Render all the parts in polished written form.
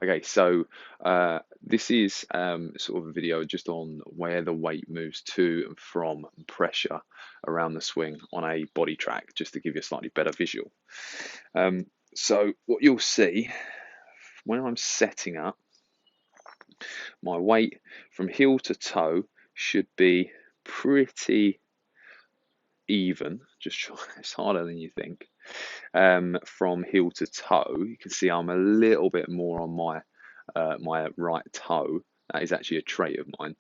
Okay, so this is sort of a video just on where the weight moves to and from pressure around the swing on a BodiTrak, just to give you a slightly better visual. So what you'll see when I'm setting up, my weight from heel to toe should be pretty even. It's harder than you think. From heel to toe, you can see I'm a little bit more on my right toe. That is actually a trait of mine,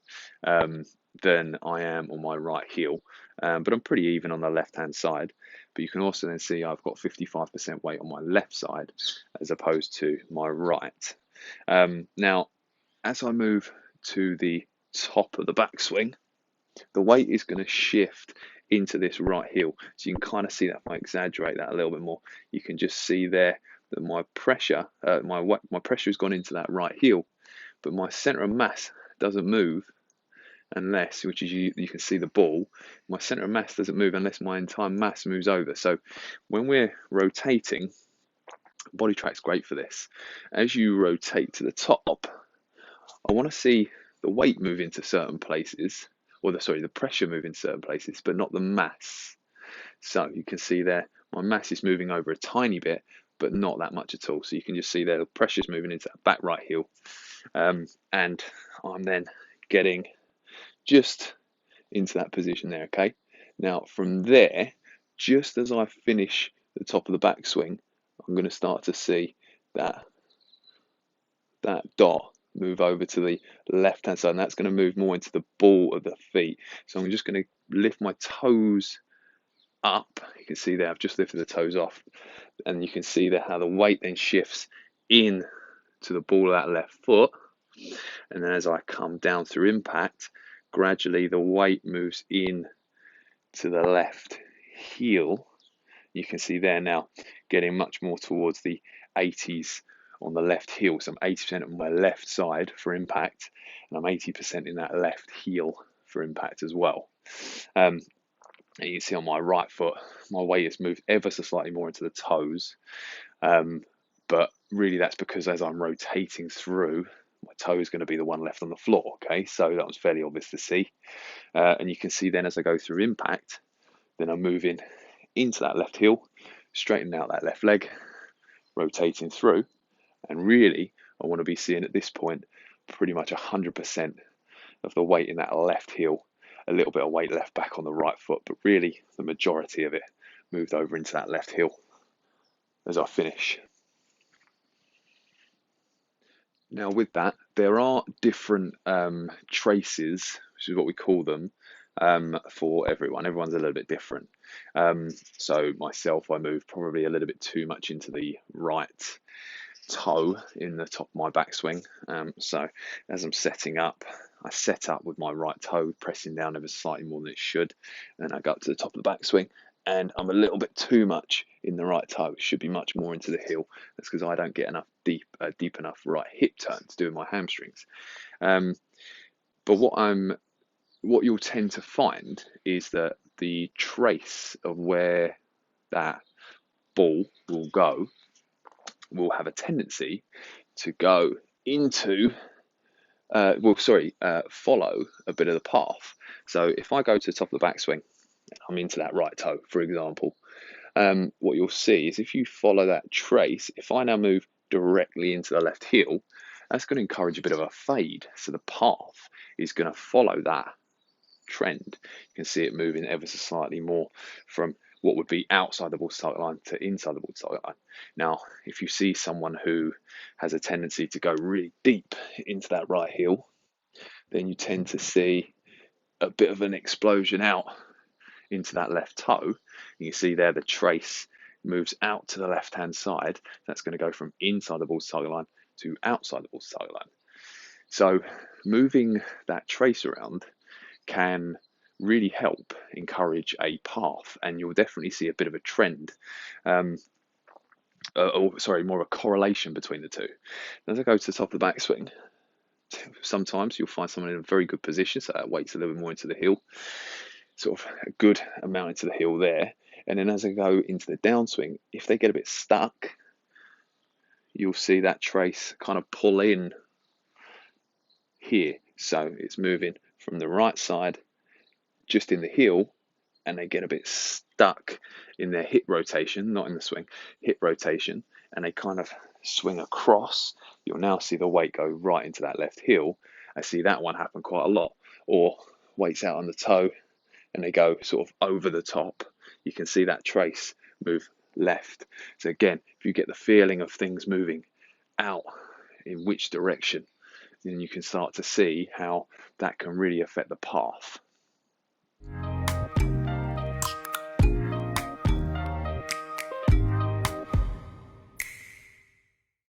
than I am on my right heel. But I'm pretty even on the left-hand side. But you can also then see I've got 55% weight on my left side as opposed to my right. Now, as I move to the top of the backswing, the weight is going to shift into this right heel. So you can kind of see that if I exaggerate that a little bit more, you can just see there that my pressure, my pressure has gone into that right heel, but my center of mass doesn't move unless, which is you can see the ball, my center of mass doesn't move unless my entire mass moves over. So when we're rotating, BodiTrak's great for this. As you rotate to the top, I want to see the weight move into certain places, or the pressure move in certain places, but not the mass. So you can see there, my mass is moving over a tiny bit, but not that much at all. So you can just see there, the pressure's moving into that back right heel. And I'm then getting just into that position there, okay? Now from there, just as I finish the top of the backswing, I'm going to start to see that dot move over to the left hand side, and that's going to move more into the ball of the feet. So I'm just going to lift my toes up. You can see there I've just lifted the toes off, and you can see there how the weight then shifts in to the ball of that left foot, and then as I come down through impact, gradually the weight moves in to the left heel. You can see there now getting much more towards the 80s on the left heel. So I'm 80% on my left side for impact, and I'm 80% in that left heel for impact as well. And you can see on my right foot, my weight has moved ever so slightly more into the toes. But really that's because as I'm rotating through, my toe is going to be the one left on the floor. Okay, so that was fairly obvious to see. And you can see then as I go through impact, then I'm moving into that left heel, straightening out that left leg, rotating through, and really I want to be seeing at this point pretty much 100% of the weight in that left heel, a little bit of weight left back on the right foot, but really the majority of it moved over into that left heel as I finish. Now with that, there are different traces, which is what we call them, for everyone. Everyone's a little bit different. So myself, I move probably a little bit too much into the right toe in the top of my backswing. So as I'm setting up, I set up with my right toe pressing down ever slightly more than it should, and I go up to the top of the backswing, and I'm a little bit too much in the right toe. It should be much more into the heel. That's because I don't get enough deep enough right hip turn to do with my hamstrings. But what you'll tend to find is that the trace of where that ball will go will have a tendency to go into follow a bit of the path. So if I go to the top of the backswing, I'm into that right toe, for example, what you'll see is if you follow that trace, if I now move directly into the left heel, that's going to encourage a bit of a fade. So the path is going to follow that trend. You can see it moving ever so slightly more from what would be outside the ball target line to inside the ball target line. Now, if you see someone who has a tendency to go really deep into that right heel, then you tend to see a bit of an explosion out into that left toe. You see there the trace moves out to the left hand side. That's going to go from inside the ball target line to outside the ball target line. So moving that trace around can really help encourage a path, and you'll definitely see a bit of a trend, more of a correlation between the two. As I go to the top of the backswing, sometimes you'll find someone in a very good position, so that weight's a little bit more into the heel, sort of a good amount into the heel there. And then as I go into the downswing, if they get a bit stuck, you'll see that trace kind of pull in here. So it's moving from the right side just in the heel, and they get a bit stuck in their hip rotation, not in the swing, hip rotation, and they kind of swing across. You'll now see the weight go right into that left heel. I see that one happen quite a lot. Or weight's out on the toe and they go sort of over the top. You can see that trace move left. So again, if you get the feeling of things moving out in which direction, then you can start to see how that can really affect the path.